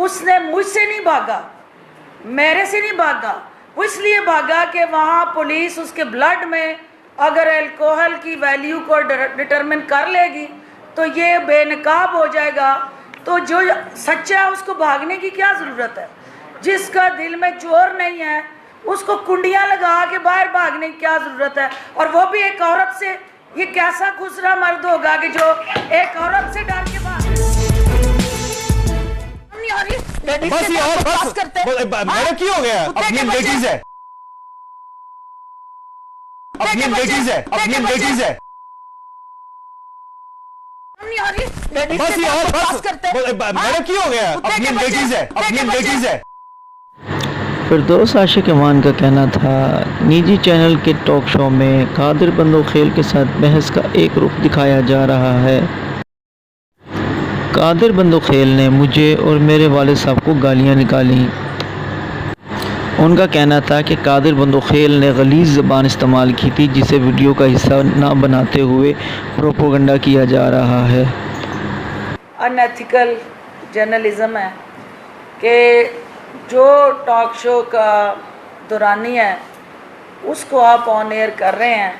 اس نے مجھ سے نہیں بھاگا، میرے سے نہیں بھاگا، وہ اس لیے بھاگا کہ وہاں پولیس اس کے بلڈ میں اگر الکوہل کی ویلیو کو ڈٹرمن کر لے گی تو یہ بے نقاب ہو جائے گا۔ تو جو سچا ہے اس کو بھاگنے کی کیا ضرورت ہے؟ جس کا دل میں چور نہیں ہے اس کو کنڈیاں لگا کے باہر بھاگنے کی کیا ضرورت ہے؟ اور وہ بھی ایک عورت سے۔ یہ کیسا خسرا مرد ہوگا کہ جو ایک عورت سے ڈر کے بھاگ بس یار بس میرا کی ہو گیا؟ اپنی لیڈیز ہے، اپنی لیڈیز ہے، اپنی لیڈیز ہے، بس یار بس میرا کی ہو گیا؟ اپنی لیڈیز ہے، اپنی لیڈیز ہے۔ فردوس عاشق امان کا کہنا تھا نجی چینل کے ٹاک شو میں قادر بندوخیل کے ساتھ بحث کا ایک رخ دکھایا جا رہا ہے۔ قادر بندوخیل نے مجھے اور میرے والد صاحب کو گالیاں نکالیں۔ ان کا کہنا تھا کہ قادر بندوخیل نے غلیظ زبان استعمال کی تھی جسے ویڈیو کا حصہ نہ بناتے ہوئے پروپیگنڈا کیا جا رہا ہے۔ ان ایتھیکل جرنلزم ہے کہ جو ٹاک شو کا دورانی ہے اس کو آپ آن ایئر کر رہے ہیں۔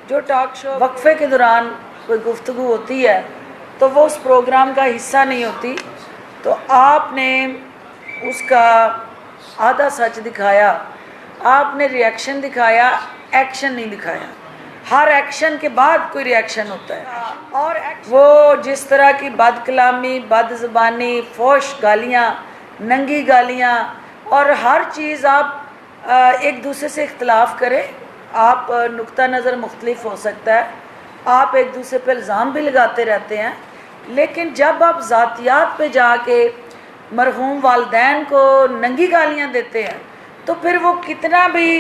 جو ٹاک شو وقفے کے دوران کوئی گفتگو ہوتی ہے تو وہ اس پروگرام کا حصہ نہیں ہوتی، تو آپ نے اس کا آدھا سچ دکھایا، آپ نے ری ایکشن دکھایا، ایکشن نہیں دکھایا۔ ہر ایکشن کے بعد کوئی ری ایکشن ہوتا ہے، اور وہ جس طرح کی بد کلامی، بد زبانی، فوش گالیاں، ننگی گالیاں اور ہر چیز آپ ایک دوسرے سے اختلاف کریں، آپ نقطہ نظر مختلف ہو سکتا ہے، آپ ایک دوسرے پہ الزام بھی لگاتے رہتے ہیں، لیکن جب آپ ذاتیات پہ جا کے مرحوم والدین کو ننگی گالیاں دیتے ہیں تو پھر وہ کتنا بھی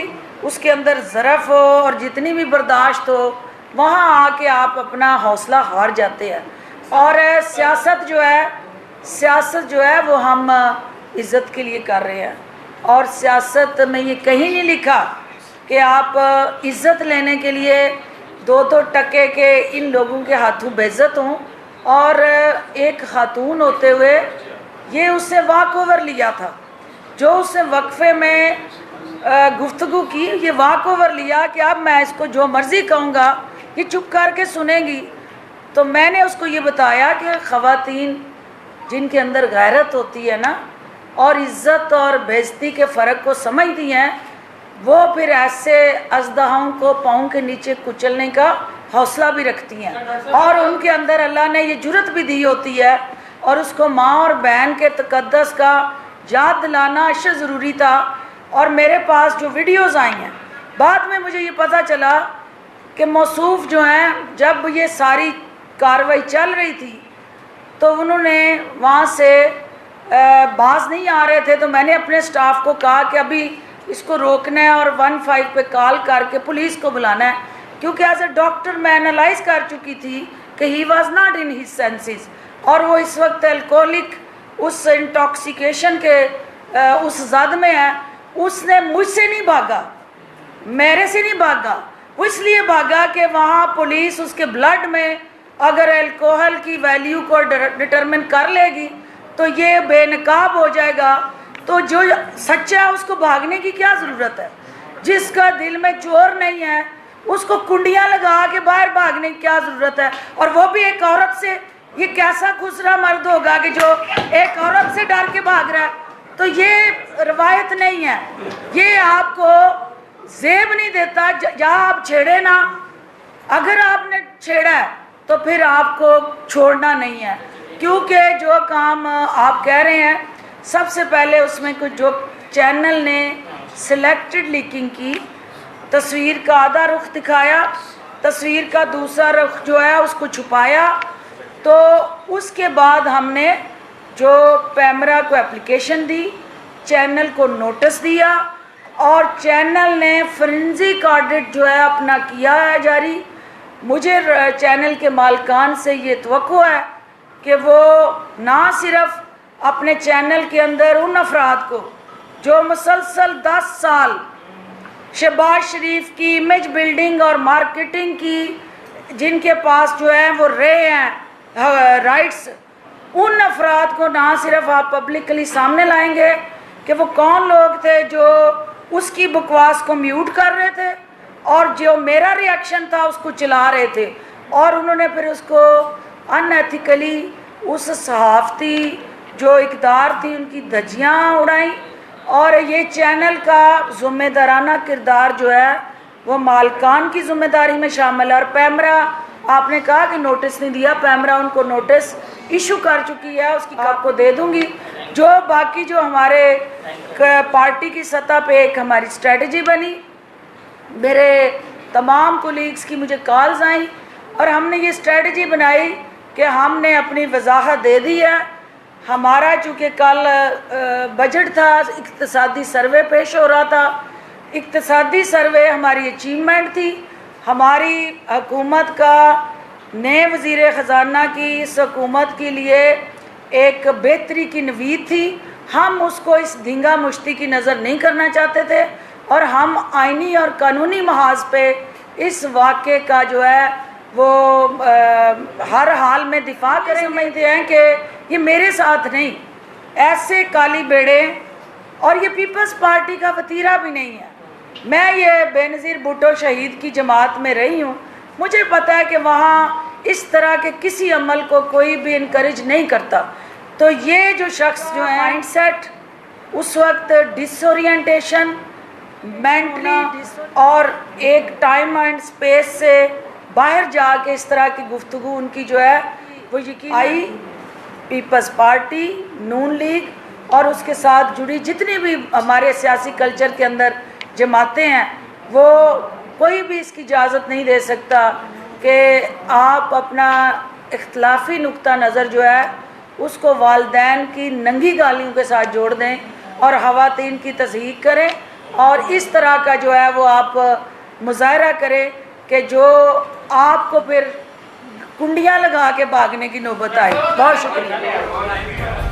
اس کے اندر ظرف ہو اور جتنی بھی برداشت ہو، وہاں آ کے آپ اپنا حوصلہ ہار جاتے ہیں۔ اور سیاست جو ہے وہ ہم عزت کے لیے کر رہے ہیں، اور سیاست میں یہ کہیں نہیں لکھا کہ آپ عزت لینے کے لیے 2 ٹکے کے ان لوگوں کے ہاتھوں بے عزت ہوں۔ اور ایک خاتون ہوتے ہوئے یہ اس سے واک اوور لیا تھا، جو اس نے وقفے میں گفتگو کی، یہ واک اوور لیا کہ اب میں اس کو جو مرضی کہوں گا یہ چپ کر کے سنیں گی۔ تو میں نے اس کو یہ بتایا کہ خواتین جن کے اندر غیرت ہوتی ہے نا اور عزت اور بے عزتی کے فرق کو سمجھتی ہیں، وہ پھر ایسے اژدہاؤں کو پاؤں کے نیچے کچلنے کا حوصلہ بھی رکھتی ہیں، اور ان کے اندر اللہ نے یہ جرت بھی دی ہوتی ہے، اور اس کو ماں اور بہن کے تقدس کا یاد دلانا اشد ضروری تھا۔ اور میرے پاس جو ویڈیوز آئی ہیں، بعد میں مجھے یہ پتہ چلا کہ موصوف جو ہیں جب یہ ساری کارروائی چل رہی تھی تو انہوں نے وہاں سے باز نہیں آ رہے تھے، تو میں نے اپنے سٹاف کو کہا کہ ابھی اس کو روکنا ہے اور 15 پہ کال کر کے پولیس کو بلانا ہے، کیونکہ ایز اے ڈاکٹر میں انالائز کر چکی تھی کہ he was not in his senses, اور وہ اس وقت الکوہلک اس انٹاکسیکیشن کے اس زد میں ہے۔ اس نے مجھ سے نہیں بھاگا، میرے سے نہیں بھاگا، وہ اس لیے بھاگا کہ وہاں پولیس اس کے بلڈ میں اگر الکوہل کی ویلیو کو ڈٹرمن کر لے گی تو یہ بے نقاب ہو جائے گا۔ تو جو سچا ہے اس کو بھاگنے کی کیا ضرورت ہے؟ جس کا دل میں چور نہیں ہے اس کو کنڈیاں لگا کے باہر بھاگنے کی کیا ضرورت ہے؟ اور وہ بھی ایک عورت سے۔ یہ کیسا خسرا مرد ہوگا کہ جو ایک عورت سے ڈر کے بھاگ رہا ہے؟ تو یہ روایت نہیں ہے، یہ آپ کو زیب نہیں دیتا جہاں آپ چھیڑے نا۔ اگر آپ نے چھیڑا ہے تو پھر آپ کو چھوڑنا نہیں ہے، کیونکہ جو کام آپ کہہ رہے ہیں سب سے پہلے اس میں کچھ جو چینل نے سلیکٹڈ لیکنگ کی، تصویر کا آدھا رخ دکھایا، تصویر کا دوسرا رخ جو ہے اس کو چھپایا، تو اس کے بعد ہم نے جو پیمرا کو اپلیکیشن دی، چینل کو نوٹس دیا، اور چینل نے فورنزک آڈٹ جو ہے اپنا کیا ہے جاری۔ مجھے چینل کے مالکان سے یہ توقع ہے کہ وہ نہ صرف اپنے چینل کے اندر ان افراد کو جو مسلسل 10 سال شہباز شریف کی امیج بلڈنگ اور مارکیٹنگ کی، جن کے پاس جو ہے وہ رہے ہیں رائٹس، ان افراد کو نہ صرف آپ پبلکلی سامنے لائیں گے کہ وہ کون لوگ تھے جو اس کی بکواس کو میوٹ کر رہے تھے اور جو میرا ریاکشن تھا اس کو چلا رہے تھے، اور انہوں نے پھر اس کو ان ایتھیکلی اس صحافتی جو اقدار تھی ان کی دھجیاں اڑائیں، اور یہ چینل کا ذمہ دارانہ کردار جو ہے وہ مالکان کی ذمہ داری میں شامل ہے۔ اور پیمرا آپ نے کہا کہ نوٹس نہیں دیا، پیمرا ان کو نوٹس ایشو کر چکی ہے، اس کی آپ کو دے دوں گی۔ جو باقی جو ہمارے پارٹی کی سطح پہ ایک ہماری اسٹریٹجی بنی، میرے تمام کولیگز کی مجھے کالز آئیں اور ہم نے یہ اسٹریٹجی بنائی کہ ہم نے اپنی وضاحت دے دی ہے۔ ہمارا چونکہ کل بجٹ تھا، اقتصادی سروے پیش ہو رہا تھا، اقتصادی سروے ہماری اچیومنٹ تھی، ہماری حکومت کا نئے وزیر خزانہ کی اس حکومت کے لیے ایک بہتری کی نوید تھی۔ ہم اس کو اس دھنگا مشتی کی نظر نہیں کرنا چاہتے تھے، اور ہم آئینی اور قانونی محاذ پہ اس واقعے کا جو ہے وہ ہر حال میں دفاع کریں۔ سمجھتے ہیں کہ یہ میرے ساتھ نہیں، ایسے کالی بیڑے، اور یہ پیپلز پارٹی کا وتیرہ بھی نہیں ہے۔ میں یہ بے نظیر بھٹو شہید کی جماعت میں رہی ہوں، مجھے پتہ ہے کہ وہاں اس طرح کے کسی عمل کو کوئی بھی انکریج نہیں کرتا۔ تو یہ جو شخص جو ہے مائنڈ سیٹ اس وقت ڈس اورینٹیشن مینٹلی اور ایک ٹائم اینڈ سپیس سے باہر جا کے اس طرح کی گفتگو ان کی جو ہے وہ یقین آئی پیپلز پارٹی، نون لیگ اور اس کے ساتھ جڑی جتنی بھی ہمارے سیاسی کلچر کے اندر جماعتیں ہیں، وہ کوئی بھی اس کی اجازت نہیں دے سکتا کہ آپ اپنا اختلافی نقطہ نظر جو ہے اس کو والدین کی ننگی گالیوں کے ساتھ جوڑ دیں اور خواتین کی تضحیق کریں، اور اس طرح کا جو ہے وہ آپ مظاہرہ کریں کہ جو آپ کو پھر کنڈیاں لگا کے بھاگنے کی نوبت آئے۔ بہت شکریہ۔